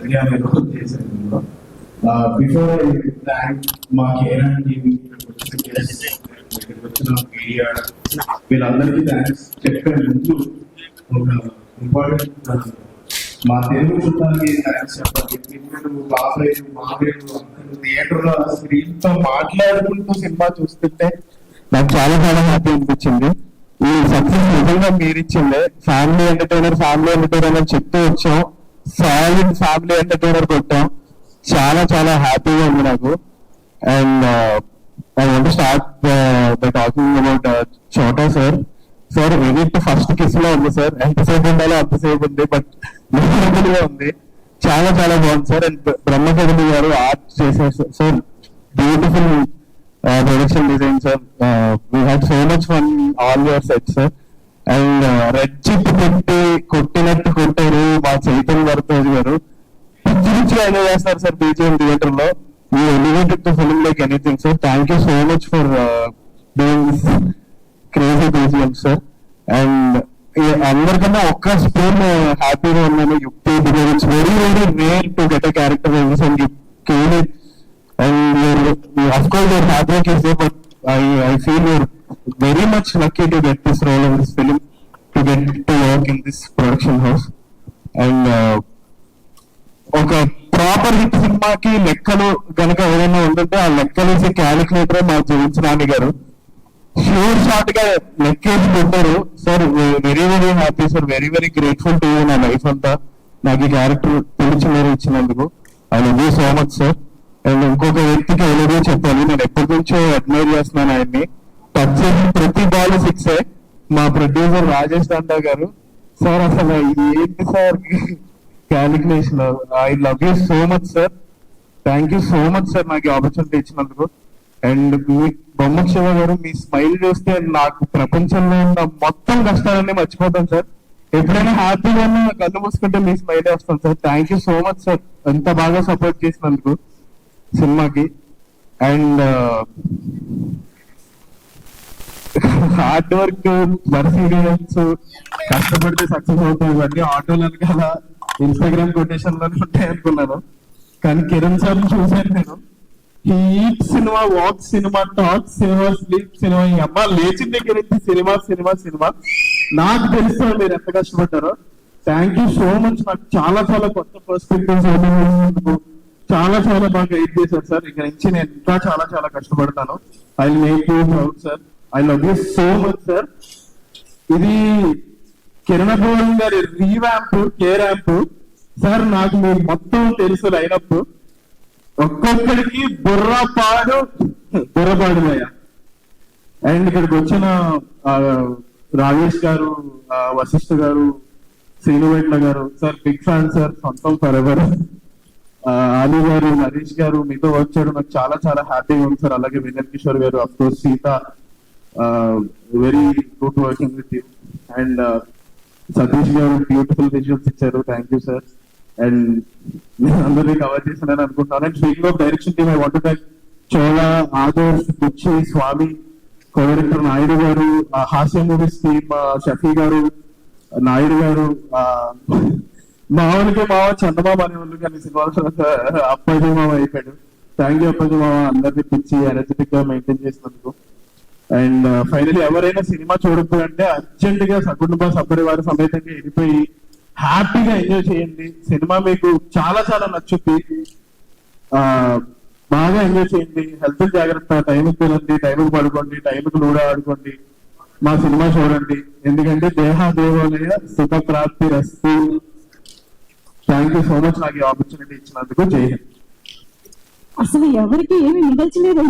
ఇండియాలో చేశాను. Before I thank మా కేరళ టీమ్ వచ్చిన మీడియా వీళ్ళందరికీ థ్యాంక్స్ చెప్పే ముందు ఒక ఇంపార్టెంట్ మా తెలుగు చుట్టాలకి థ్యాంక్స్ చెప్పాలి. పిల్లలు బాబాయ్లు మామయ్యలు అందరూ థియేటర్లో స్క్రీన్ తో మాట్లాడుకుంటూ సినిమా చూస్తుంటే నాకు చాలా చాలా హ్యాపీ అనిపించింది. ఈ సక్సెస్ నిజంగా మీరు ఇచ్చిందే. ఫ్యామిలీ ఎంటర్టైనర్ అని చెప్తూ వచ్చాం, సాలిడ్ ఫ్యామిలీ ఎంటర్టైనర్ కొట్టాం. చాలా చాలా హ్యాపీగా ఉంది నాకు. And I want to start by talking about Chota sir. Sir edit first kiss లో ఉంది సార్, ఎంతసేపు ఉండాలో అంతసేపు ఉంది, బట్ మెమరబుల్ గా ఉంది. చాలా చాలా బాగుంది సార్. అండ్ బ్రహ్మకృష్ణ గారు ఆర్ట్ చేశారు sir, beautiful production design sir. We had so much fun all your set sir. And red chip పెట్టి కొట్టినట్టు కొట్టారు మా చైతన్య భరద్వాజ్ గారు. పిచ్చి ఎంజాయ్ చేస్తారు సార్ బీజేఎం థియేటర్ లో. You elevated to film like anything sir. Thank you so much for doing this crazy BGM sir. And అందరికన్నా ఒక్క స్పూన్ హ్యాపీగా ఉన్నాను యుక్తి, because it's very very rare to get a character and you came it. And of course your hard work is there, but I feel you're very much lucky to get this role in this film, to get to work in this production house. And ఒక proper hit సినిమాకి లెక్కలు కనుక ఏదైనా ఉంటుంటే ఆ లెక్కలు వేసే calculator మా జయించనాని గారు షూర్ షార్ట్ గా లెక్కేసి పెట్టారు sir. Very very happy sir, very very grateful to you. నా లైఫ్ అంతా నాకు ఈ క్యారెక్టర్ పిలిచి మీరు ఇచ్చినందుకు I love you so much sir. And ఇంకొక వ్యక్తికి ఎలాగో చెప్పాలి, నేను ఎప్పటి నుంచో అడ్మైర్ చేస్తున్నాను ఆయన్ని. టచ్ చేసి ప్రతి బాల్ సిక్సే. మా ప్రొడ్యూసర్ రాజేష్ దండా గారు సార్, అసలు ఏంటి sir calculation. I love you so much sir. Thank you so much sir నాకు ఆపర్చునిటీ ఇచ్చినందుకు. అండ్ మీ బొమ్మ శివ గారు, మీ స్మైల్ చూస్తే నాకు ప్రపంచంలో ఉన్న మొత్తం కష్టాలన్నీ మర్చిపోతాను సార్. ఎప్పుడైనా హ్యాపీగా కళ్ళు మూసుకుంటే మీ స్మైల్ వస్తాను sir. Thank you so much sir, ఎంత బాగా సపోర్ట్ చేసినందుకు సినిమాకి. అండ్ హార్డ్ వర్క్, పర్సీవియరెన్స్, కష్టపడితే సక్సెస్ అవుతాయి. ఇవన్నీ ఆటోలు వెనకాల ఇన్స్టాగ్రామ్ కొటేషన్ లోనే ఉంటాయి అనుకున్నాను, కానీ కిరణ్ సార్ చూసాను నేను. He eat cinema, walk cinema, talk cinema, sleep cinema. ఈ అమ్మ లేచిన దగ్గర నుంచి సినిమా సినిమా సినిమా. నాకు తెలుసు మీరు ఎంత కష్టపడ్డారో. Thank you so much. నాకు చాలా చాలా కొత్త పర్స్పెక్టివ్స్ చాలా చాలా బాగా గైడ్ చేశారు సార్. ఇక నుంచి నేను ఇంకా చాలా చాలా కష్టపడతాను. I make you proud sir. I love you so much sir. ఇది కిరణ్ భవన్ గారి రీవ్యాంప్, కే ర్యాంప్ సార్. నాకు మీరు మొత్తం తెలుసు లైనప్. ఒక్కొక్కడికి బుర్రపాడులయ్యా. అండ్ ఇక్కడికి వచ్చిన రాజేష్ గారు, వశిష్ఠ గారు, శ్రీనువేట్ల గారు సార్, బిగ్ ఫ్యాన్ సార్, సొంతం ఫర్ ఎవర్. ఆలీ గారు, నరేష్ గారు, మీతో వర్క్ చేయడం నాకు చాలా చాలా హ్యాపీగా ఉంది సార్. అలాగే వినయ్ కిషోర్ గారు, of course Seetha, very good working with you. And Satish గారు బ్యూటిఫుల్ విజువల్స్ ఇచ్చారు. Thank you sir. అండ్ నేను అందరినీ కవర్ చేశానని అనుకుంటున్నాను. And speaking of direction team, I want to thank Chola, Adarsh, Buchi, Swamy, co-director Naidu గారు, హాస్య మూవీస్ టీమ్ షఫీ గారు, నాయుడు గారు, మామూలుగా మావ చందమామ అనేవాళ్ళు, కానీ సినిమాలో అప్పాజీ మామ అయిపోయాడు. థ్యాంక్ యూ అప్పాజీ మామ, అందరినీ పిచ్చి ఎనర్జెటిక్ గా మెయింటైన్ చేసినందుకు. అండ్ ఫైనలీ ఎవరైనా సినిమా చూడకపోతే అర్జెంట్ గా సకుటుంబ సపరివార సమేతంగా వెళ్ళిపోయి హ్యాపీగా ఎంజాయ్ చేయండి. సినిమా మీకు చాలా చాలా నచ్చుద్ది. బాగా ఎంజాయ్ చేయండి. హెల్త్ జాగ్రత్త, టైంకి తినండి, టైంకి పడుకోండి, టైంకి లూడో ఆడుకోండి, మా సినిమా చూడండి. ఎందుకంటే దేహ దేవాలయ సుఖ ప్రాప్తి రస్తు. థ్యాంక్ యూ సో మచ్ నాకు ఈ ఆపర్చునిటీ ఇచ్చినందుకు. జై హింద్. అసలు ఎవరికి ఏమి మిగల్చలేదు.